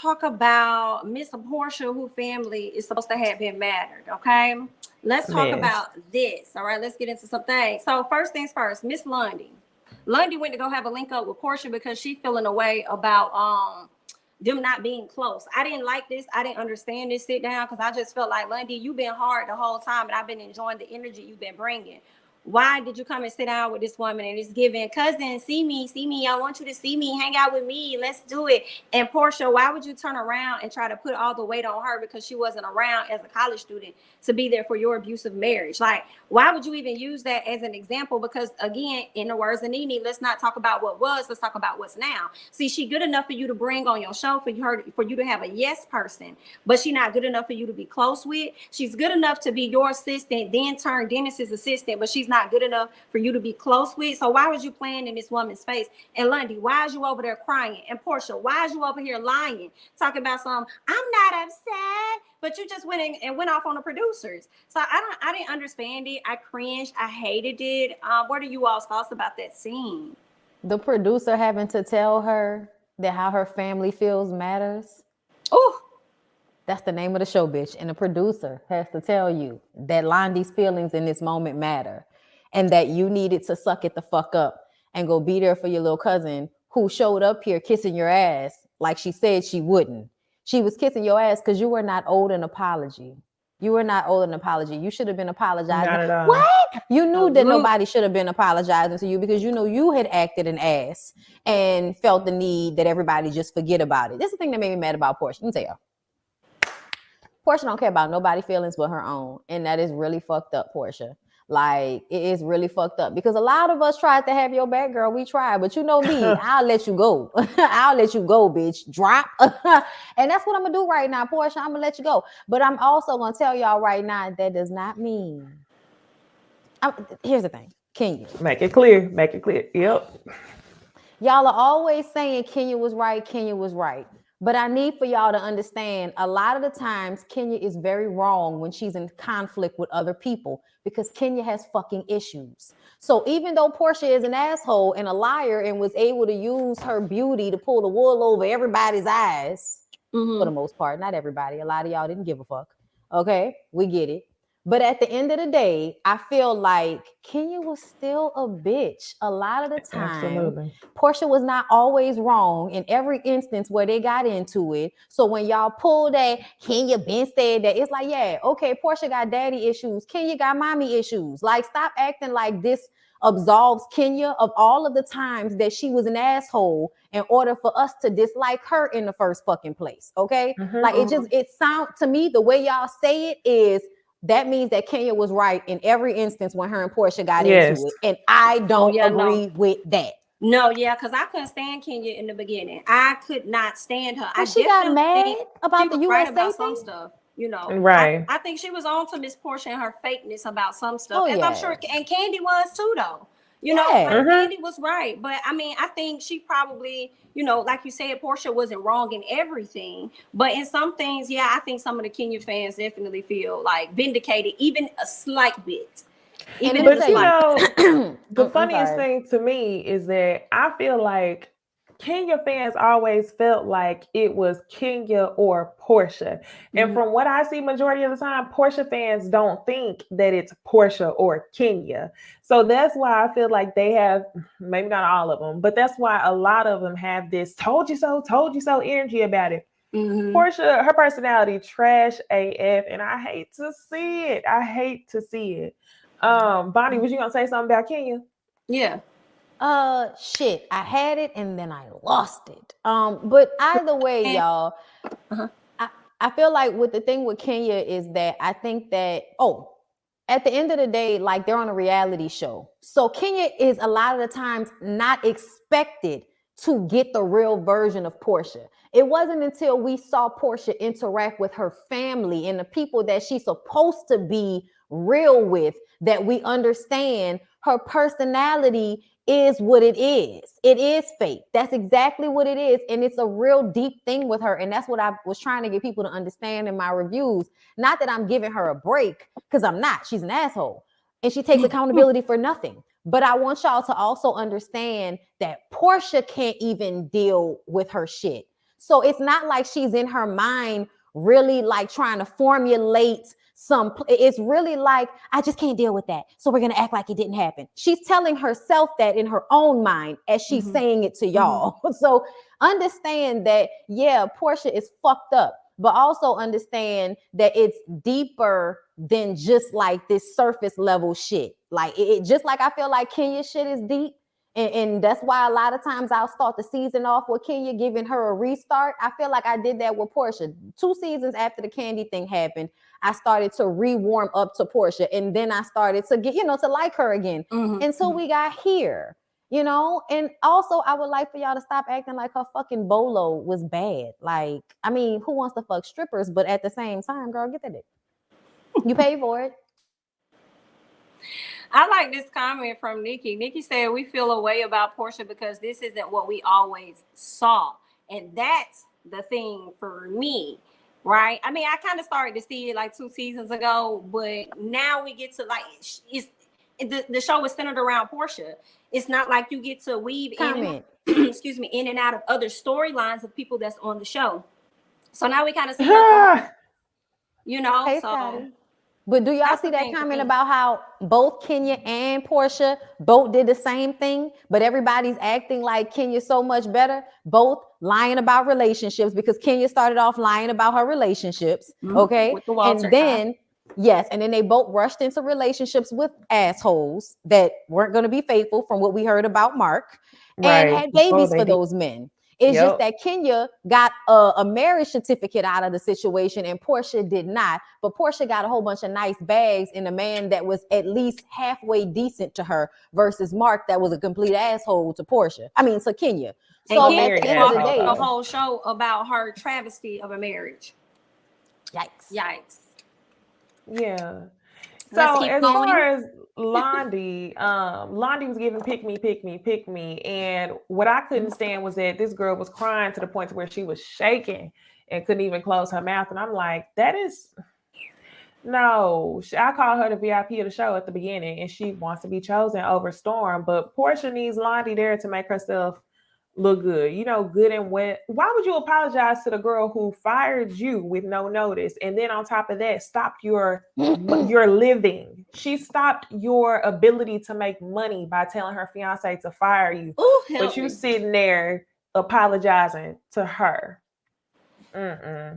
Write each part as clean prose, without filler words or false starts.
talk about Miss Porsha, who family is supposed to have been mattered. Okay, let's talk about this. All right, let's get into some things. So first things first, Miss Lundy. Lundy went to go have a link up with Porsha because she feeling a way about them not being close. I didn't like this. I didn't understand this sit down because I just felt like, Lundy, you've been hard the whole time and I've been enjoying the energy you've been bringing. Why did you come and sit down with this woman and it's giving, cousin, see me, I want you to see me, hang out with me, let's do it. And Porsha, why would you turn around and try to put all the weight on her because she wasn't around as a college student to be there for your abusive marriage? Like, why would you even use that as an example? Because again, in the words of Nene, let's not talk about what was, let's talk about what's now. See, she good enough for you to bring on your show, for you to have a yes person, but she not good enough for you to be close with. She's good enough to be your assistant, then turn Dennis's assistant, but she's not good enough for you to be close with. So why was you playing in this woman's face? And Lundy, why is you over there crying? And Porsha, why is you over here lying, talking about I'm not upset, but you just went in and went off on the producers? So I didn't understand it. I cringed. I hated it. What are you all's thoughts about that scene? The producer having to tell her that how her family feels matters. Oh, that's the name of the show, bitch. And the producer has to tell you that Lundy's feelings in this moment matter. And that you needed to suck it the fuck up and go be there for your little cousin who showed up here kissing your ass like she said she wouldn't. She was kissing your ass because you were not owed an apology. You were not owed an apology. You should have been apologizing. Not at all. What? You knew that nobody should have been apologizing to you because you know you had acted an ass and felt the need that everybody just forget about it. This is the thing that made me mad about Porsha. Let me tell you. Porsha don't care about nobody's feelings but her own. And that is really fucked up, Porsha. Like, it is really fucked up because a lot of us tried to have your back, girl. We tried, but you know me, I'll let you go. I'll let you go, bitch. Drop. And that's what I'm gonna do right now, Porsha. I'm gonna let you go. But I'm also gonna tell y'all right now that does not mean. Here's the thing, Kenya. Make it clear. Make it clear. Yep. Y'all are always saying Kenya was right. Kenya was right. But I need for y'all to understand a lot of the times Kenya is very wrong when she's in conflict with other people because Kenya has fucking issues. So even though Porsha is an asshole and a liar and was able to use her beauty to pull the wool over everybody's eyes, for the most part, not everybody, a lot of y'all didn't give a fuck. Okay, we get it. But at the end of the day, I feel like Kenya was still a bitch a lot of the time. Absolutely. Porsha was not always wrong in every instance where they got into it. So when y'all pull that, Kenya been said that, it's like, yeah, okay, Porsha got daddy issues. Kenya got mommy issues. Like, stop acting like this absolves Kenya of all of the times that she was an asshole in order for us to dislike her in the first fucking place. Okay? Like, it sounds to me, the way y'all say it is, that means that Kenya was right in every instance when her and Porsha got into it. And I don't agree with that. No, because I couldn't stand Kenya in the beginning. I could not stand her. She got mad about the USA about thing? some stuff. You know, right? I think she was on to Miss Porsha and her fakeness about some stuff, as I'm sure, and Candy was too, though. You know, Candy was right, but I mean, I think she probably, you know, like you said, Porsha wasn't wrong in everything, but in some things, I think some of the Kenya fans definitely feel like vindicated, even a slight bit. But you know, the funniest thing to me is that I feel like Kenya fans always felt like it was Kenya or Porsha. And from what I see majority of the time, Porsha fans don't think that it's Porsha or Kenya. So that's why I feel like they have, maybe not all of them, but that's why a lot of them have this told you so energy about it. Porsha, her personality, trash AF, and I hate to see it. Bonnie, was you gonna say something about Kenya? Yeah. Shit, I had it and then I lost it. But either way, y'all, I feel like with the thing with Kenya is that I think that, at the end of the day, like, they're on a reality show. So Kenya is a lot of the times not expected to get the real version of Porsha. It wasn't until we saw Porsha interact with her family and the people that she's supposed to be real with that we understand her personality is what it is. It is fake. That's exactly what it is. And it's a real deep thing with her. And that's what I was trying to get people to understand in my reviews. Not that I'm giving her a break, because I'm not. She's an asshole. And she takes accountability for nothing. But I want y'all to also understand that Porsha can't even deal with her shit. So it's not like she's in her mind really like trying to formulate it's really like, I just can't deal with that, so we're gonna act like it didn't happen. She's telling herself that in her own mind as she's saying it to y'all. So understand that, yeah, Porsha is fucked up, but also understand that it's deeper than just like this surface level shit. Like it just like I feel like Kenya shit is deep. And that's why a lot of times I'll start the season off with Kenya, giving her a restart. I feel like I did that with Porsha. 2 seasons after the Candy thing happened, I started to re-warm up to Porsha. And then I started to get, to like her again until we got here, And also I would like for y'all to stop acting like her fucking bolo was bad. Like, I mean, who wants to fuck strippers? But at the same time, girl, get that dick. You pay for it. I like this comment from Nikki. Nikki said, we feel a way about Porsha because this isn't what we always saw. And that's the thing for me, right? I mean, I kind of started to see it like 2 seasons ago, but now we get to like, the show is centered around Porsha. It's not like you get to weave in, in and out of other storylines of people that's on the show. So now we kind of see her, Hey, so. Scotty. But do y'all see that comment about how both Kenya and Porsha both did the same thing, but everybody's acting like Kenya's so much better, both lying about relationships, because Kenya started off lying about her relationships, okay? And then, and then they both rushed into relationships with assholes that weren't going to be faithful from what we heard about Mark, and had babies for those men. It's just that Kenya got a marriage certificate out of the situation and Porsha did not. But Porsha got a whole bunch of nice bags in a man that was at least halfway decent to her versus Mark that was a complete asshole to Porsha. I mean, to Kenya. So at the end of the day, a whole show about her travesty of a marriage. Yikes. Yeah. So as far as Lundy, Lundy was giving pick me. And what I couldn't stand was that this girl was crying to the point to where she was shaking and couldn't even close her mouth. And I'm like, no. I called her the VIP of the show at the beginning and she wants to be chosen over Storm. But Porsha needs Lundy there to make herself look good, good and wet. Why would you apologize to the girl who fired you with no notice? And then on top of that, stopped your living. She stopped your ability to make money by telling her fiance to fire you. But you sitting there apologizing to her.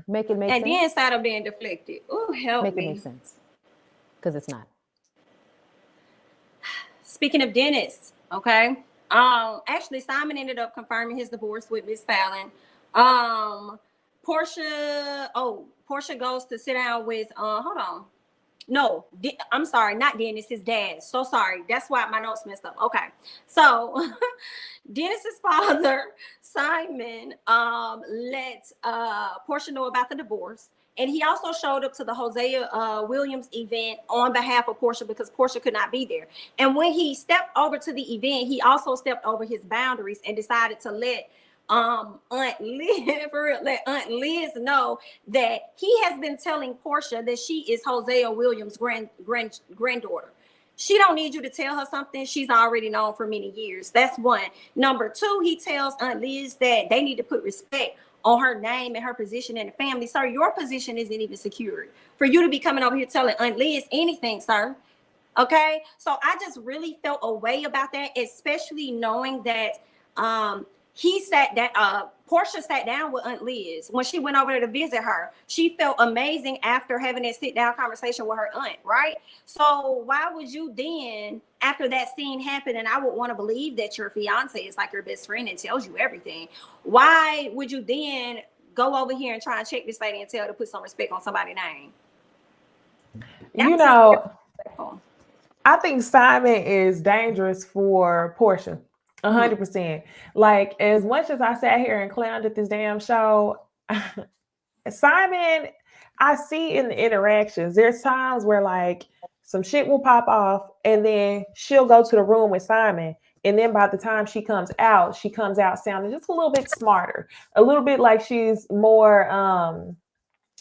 Make it make sense. And then instead of being deflected. Help me. Make it make sense. Because it's not. Speaking of Dennis, okay. Actually, Simon ended up confirming his divorce with Miss Fallon. Porsha goes to sit down with, I'm sorry, not Dennis, his dad. So sorry. That's why my notes messed up. Okay. So Dennis's father, Simon, let Porsha know about the divorce. And he also showed up to the Hosea Williams event on behalf of Porsha because Porsha could not be there. And when he stepped over to the event, he also stepped over his boundaries and decided to let Aunt Liz know that he has been telling Porsha that she is Hosea Williams' granddaughter. She don't need you to tell her something she's already known for many years. That's one. Number two, he tells Aunt Liz that they need to put respect on her name and her position in the family. Sir, your position isn't even secured for you to be coming over here telling Aunt Liz anything, sir. Okay. So I just really felt a way about that, especially knowing that Porsha sat down with Aunt Liz when she went over there to visit her. She felt amazing after having that sit down conversation with her aunt, right? So why would you then, after that scene happened, and I would want to believe that your fiance is like your best friend and tells you everything, why would you then go over here and try and check this lady and tell her to put some respect on somebody's name? I think Simon is dangerous for Porsha. 100%. Like, as much as I sat here and clowned at this damn show, Simon, I see in the interactions, there's times where like some shit will pop off and then she'll go to the room with Simon. And then by the time she comes out sounding just a little bit smarter, a little bit like she's more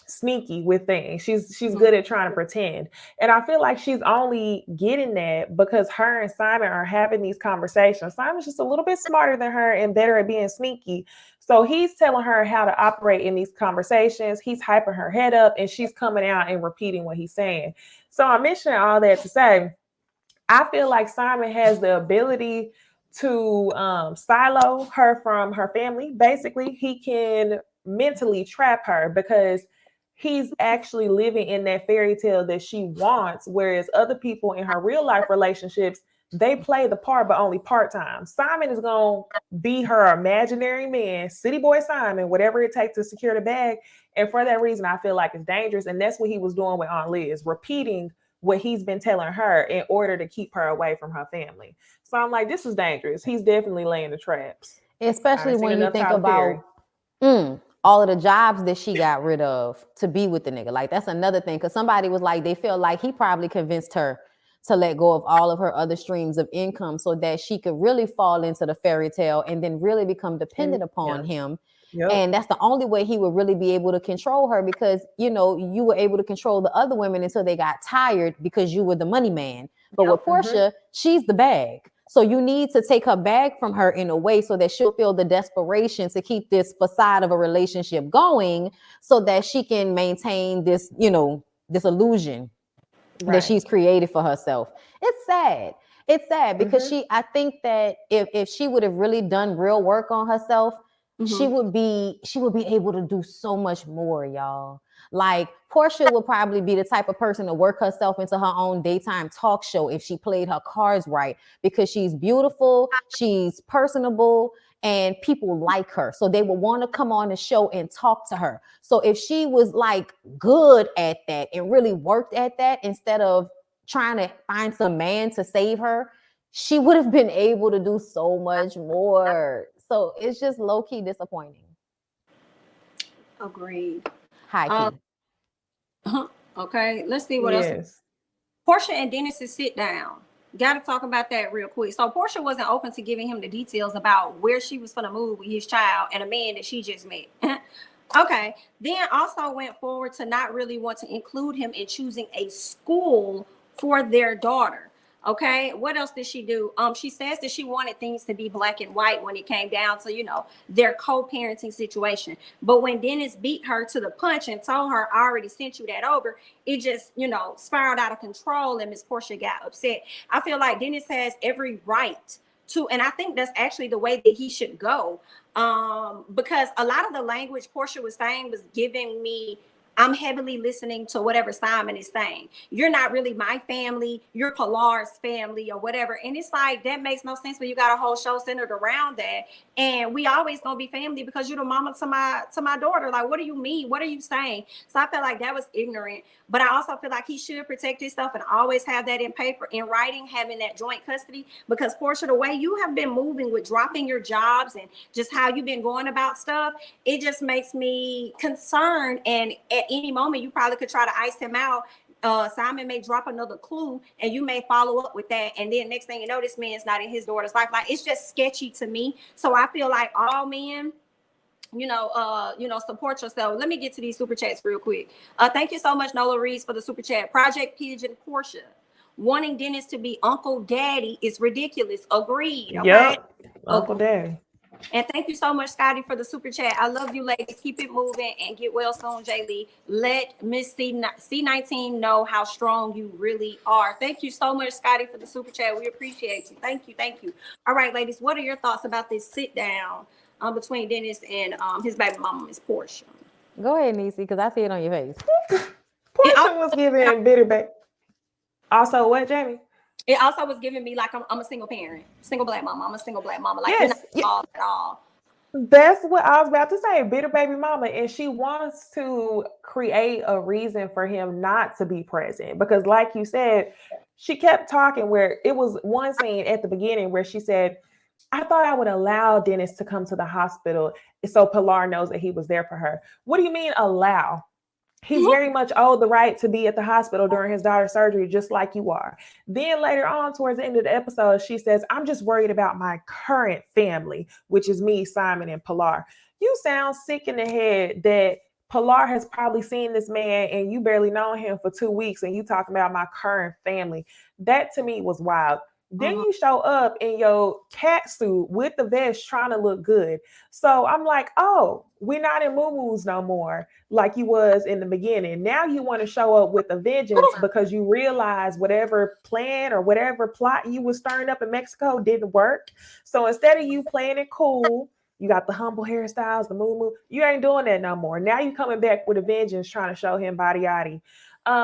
sneaky with things. She's good at trying to pretend. And I feel like she's only getting that because her and Simon are having these conversations. Simon's just a little bit smarter than her and better at being sneaky. So he's telling her how to operate in these conversations. He's hyping her head up, and she's coming out and repeating what he's saying. So I'm mentioning all that to say, I feel like Simon has the ability to silo her from her family. Basically, he can mentally trap her because he's actually living in that fairy tale that she wants, whereas other people in her real life relationships, they play the part, but only part-time. Simon is going to be her imaginary man, city boy Simon, whatever it takes to secure the bag. And for that reason, I feel like it's dangerous. And that's what he was doing with Aunt Liz, repeating what he's been telling her in order to keep her away from her family. So I'm like, this is dangerous. He's definitely laying the traps. Especially when you think about all of the jobs that she got rid of to be with the nigga. Like, that's another thing. Because somebody was like, they feel like he probably convinced her to let go of all of her other streams of income so that she could really fall into the fairy tale and then really become dependent upon him. Yep. And that's the only way he would really be able to control her, because, you know, you were able to control the other women until they got tired because you were the money man. But with Porsha, she's the bag. So you need to take her bag from her in a way so that she'll feel the desperation to keep this facade of a relationship going so that she can maintain this, you know, this illusion that she's created for herself. It's sad. It's sad because I think that if she would have really done real work on herself, she would be able to do so much more, y'all. Like, Porsha would probably be the type of person to work herself into her own daytime talk show if she played her cards right, because she's beautiful, she's personable, and people like her. So they would want to come on the show and talk to her. So if she was like good at that and really worked at that instead of trying to find some man to save her, she would have been able to do so much more. So it's just low-key disappointing. Agreed. High key. Okay, let's see what else. Porsha and Dennis's sit down. Got to talk about that real quick. So Porsha wasn't open to giving him the details about where she was going to move with his child and a man that she just met. Okay. Then also went forward to not really want to include him in choosing a school for their daughter. Okay, what else did she do? She says that she wanted things to be black and white when it came down to, you know, their co-parenting situation. But when Dennis beat her to the punch and told her, I already sent you that over, it just, you know, spiraled out of control and Miss Porsha got upset. I feel like Dennis has every right to, and I think that's actually the way that he should go. Because a lot of the language Porsha was saying was giving me, I'm heavily listening to whatever Simon is saying. You're not really my family. You're Pilar's family or whatever. And it's like, that makes no sense when you got a whole show centered around that. And we always gonna be family because you're the mama to my daughter. Like, what do you mean? What are you saying? So I feel like that was ignorant. But I also feel like he should protect his stuff and always have that in paper, in writing, having that joint custody. Because Porsha, the way you have been moving with dropping your jobs and just how you've been going about stuff, it just makes me concerned. And at any moment, you probably could try to ice him out. Simon may drop another clue and you may follow up with that. And then next thing you know, this man's not in his daughter's life. Like, it's just sketchy to me. So I feel like all men, support yourself. Let me get to these super chats real quick. Thank you so much, Nola Reeves, for the super chat. Project Pigeon Porsha. Wanting Dennis to be Uncle Daddy is ridiculous. Agreed. Okay. Yep. Uncle Daddy. And thank you so much, Scotty, for the super chat. I love you, ladies. Keep it moving and get well soon, Jay Lee. Let Miss C19 know how strong you really are. Thank you so much, Scotty, for the super chat. We appreciate you. Thank you. Thank you. All right, ladies, what are your thoughts about this sit down between Dennis and his baby mama, Miss Porsha? Go ahead, Necey, because I see it on your face. Porsha was giving bitter back. Also, what, Jamie? It also was giving me like I'm a single parent, single black mama. I'm a single black mama. Like, yes, you're not at all. That's what I was about to say. Bitter baby mama, and she wants to create a reason for him not to be present because, like you said, she kept talking. Where it was one scene at the beginning where she said, "I thought I would allow Dennis to come to the hospital so Pilar knows that he was there for her." What do you mean allow? He's very much owed the right to be at the hospital during his daughter's surgery, just like you are. Then later on, towards the end of the episode, she says, I'm just worried about my current family, which is me, Simon, and Pilar. You sound sick in the head that Pilar has probably seen this man and you barely known him for 2 weeks and you talking about my current family. That to me was wild. Then you show up in your cat suit with the vest trying to look good. So I'm like, oh, we're not in moo-moos no more like you was in the beginning. Now you want to show up with a vengeance because you realize whatever plan or whatever plot you was stirring up in Mexico didn't work. So instead of you playing it cool, you got the humble hairstyles, the moo-moo, you ain't doing that no more. Now you coming back with a vengeance trying to show him body yaddy.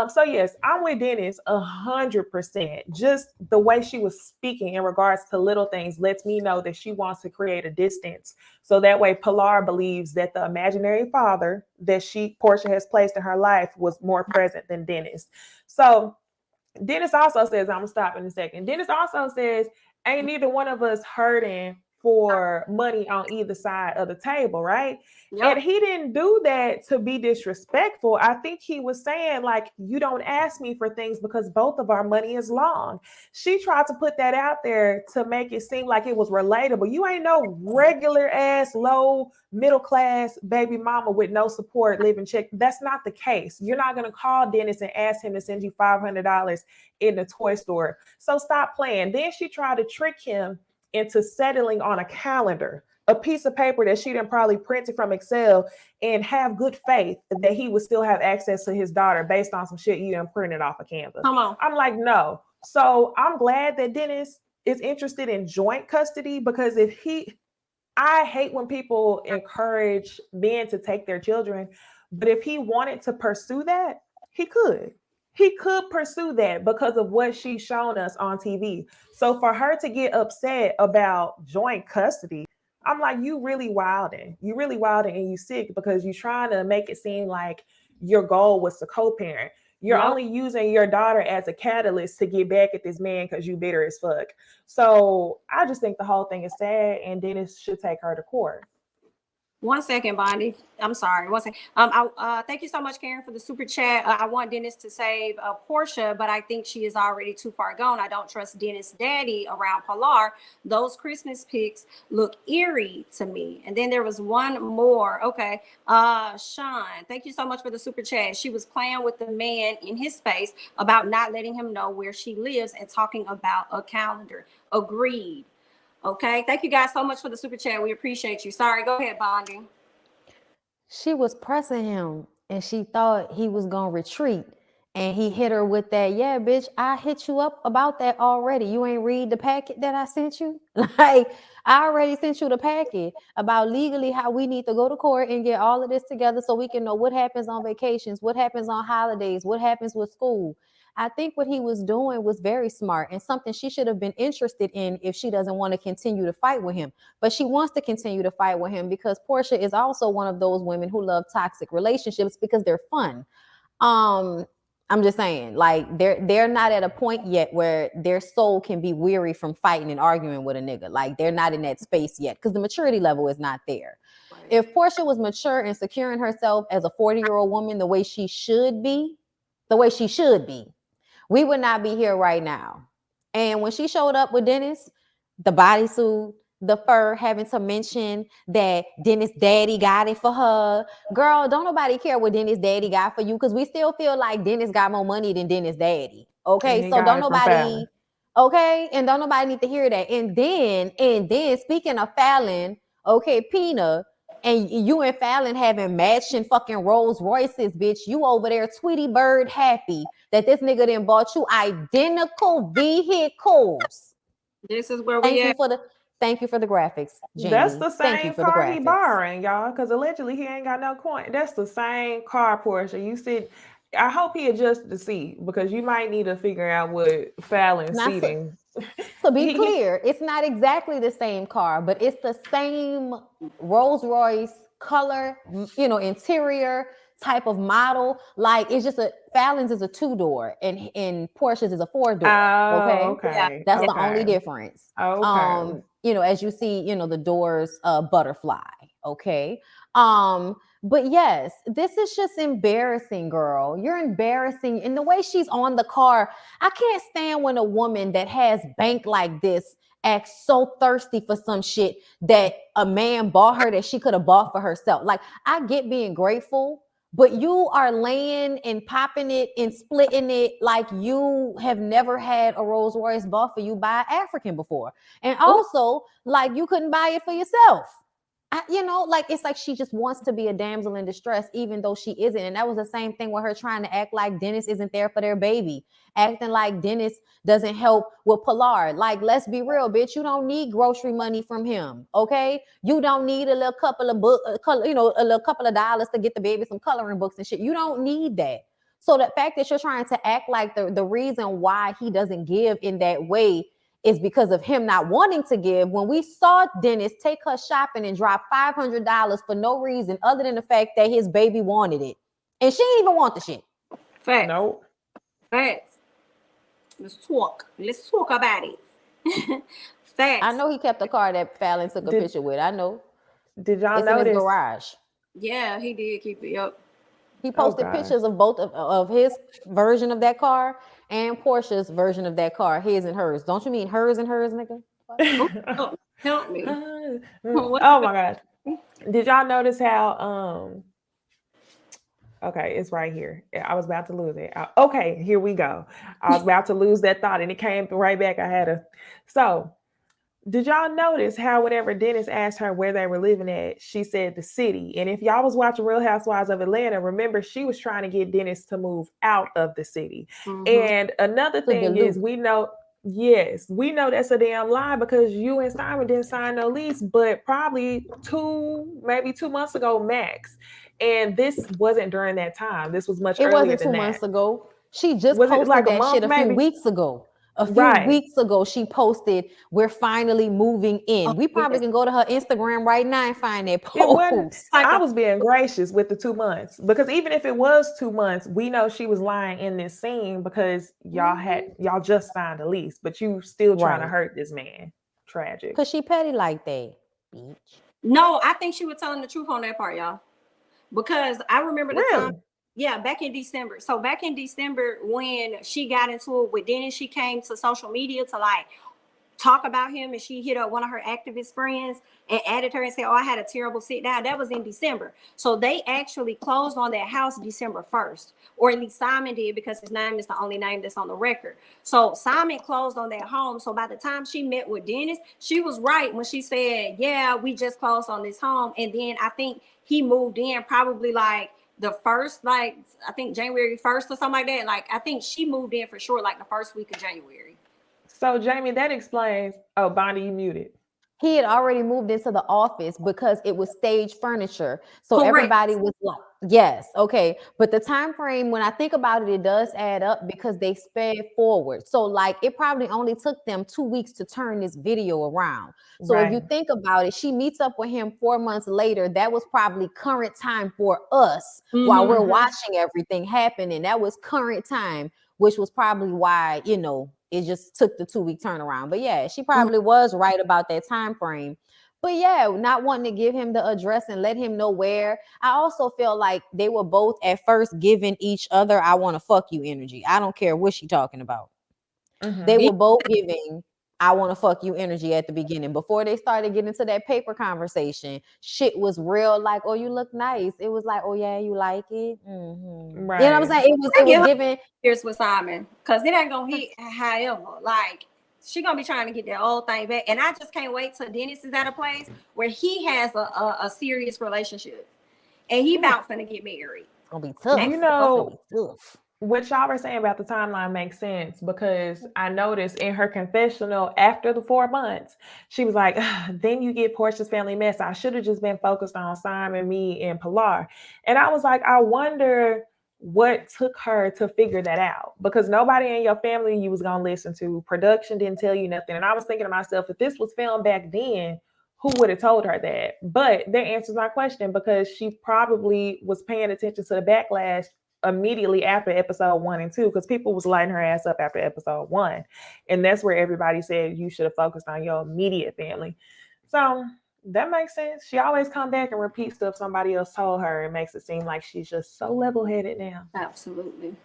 So yes, I'm with Dennis 100%. Just the way she was speaking in regards to little things lets me know that she wants to create a distance. So that way Pilar believes that the imaginary father that Porsha has placed in her life was more present than Dennis. So Dennis also says, I'm gonna stop in a second. Dennis also says, ain't neither one of us hurting for money on either side of the table, right? Yep. And he didn't do that to be disrespectful. I think he was saying, like, you don't ask me for things because both of our money is long. She tried to put that out there to make it seem like it was relatable. You ain't no regular ass, low middle class baby mama with no support living check. That's not the case. You're not going to call Dennis and ask him to send you $500 in the toy store. So stop playing. Then she tried to trick him into settling on a calendar, a piece of paper that she didn't probably printed from Excel, and have good faith that he would still have access to his daughter based on some shit you didn't print it off of Canva. Come on. I'm like, no. So I'm glad that Dennis is interested in joint custody, because I hate when people encourage men to take their children, but if he wanted to pursue that, he could. He could pursue that because of what she's shown us on TV. So for her to get upset about joint custody, I'm like, you really wilding. You really wilding and you sick because you're trying to make it seem like your goal was to co-parent. You're only using your daughter as a catalyst to get back at this man because you bitter as fuck. So I just think the whole thing is sad, and Dennis should take her to court. 1 second, Bondy. I'm sorry. 1 second. Thank you so much, Karen, for the super chat. I want Dennis to save Porsha, but I think she is already too far gone. I don't trust Dennis' daddy around Pilar. Those Christmas pics look eerie to me. And then there was one more. Okay. Sean, thank you so much for the super chat. She was playing with the man in his face about not letting him know where she lives and talking about a calendar. Agreed. Okay, thank you guys so much for the super chat. We appreciate you. Sorry, go ahead, Bondy. She was pressing him and she thought he was gonna retreat, and he hit her with that, yeah, bitch, I hit you up about that already. You ain't read the packet that I sent you? Like, I already sent you the packet about legally how we need to go to court and get all of this together so we can know what happens on vacations, what happens on holidays, what happens with school. I think what he was doing was very smart and something she should have been interested in if she doesn't want to continue to fight with him. But she wants to continue to fight with him because Porsha is also one of those women who love toxic relationships because they're fun. I'm just saying, like, they're not at a point yet where their soul can be weary from fighting and arguing with a nigga. Like, they're not in that space yet because the maturity level is not there. Right. If Porsha was mature and securing herself as a 40-year-old woman the way she should be, we would not be here right now. And when she showed up with Dennis, the bodysuit, the fur, having to mention that Dennis' daddy got it for her. Girl, don't nobody care what Dennis' daddy got for you, because we still feel like Dennis got more money than Dennis' daddy. Okay, so don't nobody, okay, and don't nobody need to hear that. And then speaking of Fallon, okay, Pina, and you and Fallon having matching fucking Rolls Royces, bitch. You over there Tweety Bird happy that this nigga done bought you identical vehicles. This is where we at. Thank you for the graphics, Jamie. That's the same car he borrowing, y'all, because allegedly he ain't got no coin. That's the same car, Porsha. You said, I hope he adjusted the seat, because you might need to figure out what Fallon's seating. To be clear, it's not exactly the same car, but it's the same Rolls Royce color, interior type of model. Like, it's just Fallon's is a 2-door and Porsche's is a 4-door. Oh, okay. Yeah, that's the only difference. Okay. As you see, the doors butterfly. Okay. But yes, this is just embarrassing, girl. You're embarrassing. And the way she's on the car, I can't stand when a woman that has bank like this acts so thirsty for some shit that a man bought her that she could have bought for herself. Like, I get being grateful, but you are laying and popping it and splitting it like you have never had a Rolls Royce bought for you by an African before. And also, like, you couldn't buy it for yourself. Like, it's like she just wants to be a damsel in distress, even though she isn't. And that was the same thing with her trying to act like Dennis isn't there for their baby, acting like Dennis doesn't help with Pilar. Like, let's be real, bitch. You don't need grocery money from him, okay? You don't need a little couple of a little couple of dollars to get the baby some coloring books and shit. You don't need that. So the fact that you're trying to act like the reason why he doesn't give in that way is because of him not wanting to give, when we saw Dennis take her shopping and drop $500 for no reason other than the fact that his baby wanted it. And she didn't even want the shit. Facts. No. Facts. Let's talk about it. Facts. I know he kept the car that Fallon took a picture with. I know. Did y'all it's notice? In his garage. Yeah, he did keep it up. He posted pictures of both of his version of that car and Porsha's version of that car, his and hers. Don't you mean hers and hers, nigga? Oh, help me. Oh my gosh. Did y'all notice how okay, it's right here. I was about to lose it. Okay, here we go. I was about to lose that thought and it came right back. So did y'all notice how whenever Dennis asked her where they were living at, she said the city? And if y'all was watching Real Housewives of Atlanta, remember she was trying to get Dennis to move out of the city. Mm-hmm. And another thing is we know that's a damn lie, because you and Simon didn't sign no lease, but probably 2 months ago max. And this wasn't during that time. This was much earlier than that. It wasn't 2 months ago. She just posted like that shit a few weeks ago. A few weeks ago, she posted, "We're finally moving in." We probably can go to her Instagram right now and find that post. I was being gracious with the 2 months, because even if it was 2 months, we know she was lying in this scene because y'all just signed a lease, but you still trying to hurt this man. Tragic. Because she petty like that, bitch. No, I think she was telling the truth on that part, y'all. Because I remember the time. Yeah, back in December. So back in December, when she got into it with Dennis, she came to social media to like talk about him, and she hit up one of her activist friends and added her and said, "Oh, I had a terrible sit down." That was in December. So they actually closed on that house December 1st, or at least Simon did, because his name is the only name that's on the record. So Simon closed on that home. So by the time she met with Dennis, she was right when she said, "Yeah, we just closed on this home." And then I think he moved in probably like the first, like I think January 1st or something like that. Like I think she moved in for sure like the first week of January. So Jamie, that explains. Oh, Bondy, you muted. He had already moved into the office because it was stage furniture. So everybody was like, yes, okay. But the time frame, when I think about it, it does add up because they sped forward. So like it probably only took them 2 weeks to turn this video around. So if you think about it, she meets up with him 4 months later. That was probably current time for us while we're watching everything happen. And that was current time, which was probably why, it just took the 2 week turnaround. But yeah, she probably was right about that time frame. But yeah, not wanting to give him the address and let him know where. I also feel like they were both at first giving each other "I want to fuck you" energy. I don't care what she talking about. They were both giving "I want to fuck you" energy at the beginning. Before they started getting into that paper conversation, shit was real like, "Oh, you look nice." It was like, "Oh yeah, you like it." Mm-hmm. Right. You know what I'm saying? It was giving. Here's with Simon, because it ain't gonna hit. However, like she gonna be trying to get that old thing back, and I just can't wait till Dennis is at a place where he has a serious relationship, and he about finna get married. It's gonna be tough. What y'all were saying about the timeline makes sense, because I noticed in her confessional after the 4 months, she was like, "Then you get Porsha's family mess. I should have just been focused on Simon, me, and Pilar." And I was like, I wonder what took her to figure that out, because nobody in your family you was gonna listen to. Production didn't tell you nothing. And I was thinking to myself, if this was filmed back then, who would have told her that? But that answers my question, because she probably was paying attention to the backlash immediately after episode 1 and 2, because people was lighting her ass up after episode 1, and that's where everybody said you should have focused on your immediate family. So that makes sense. She always come back and repeat stuff somebody else told her. It makes it seem like she's just so level-headed now. Absolutely.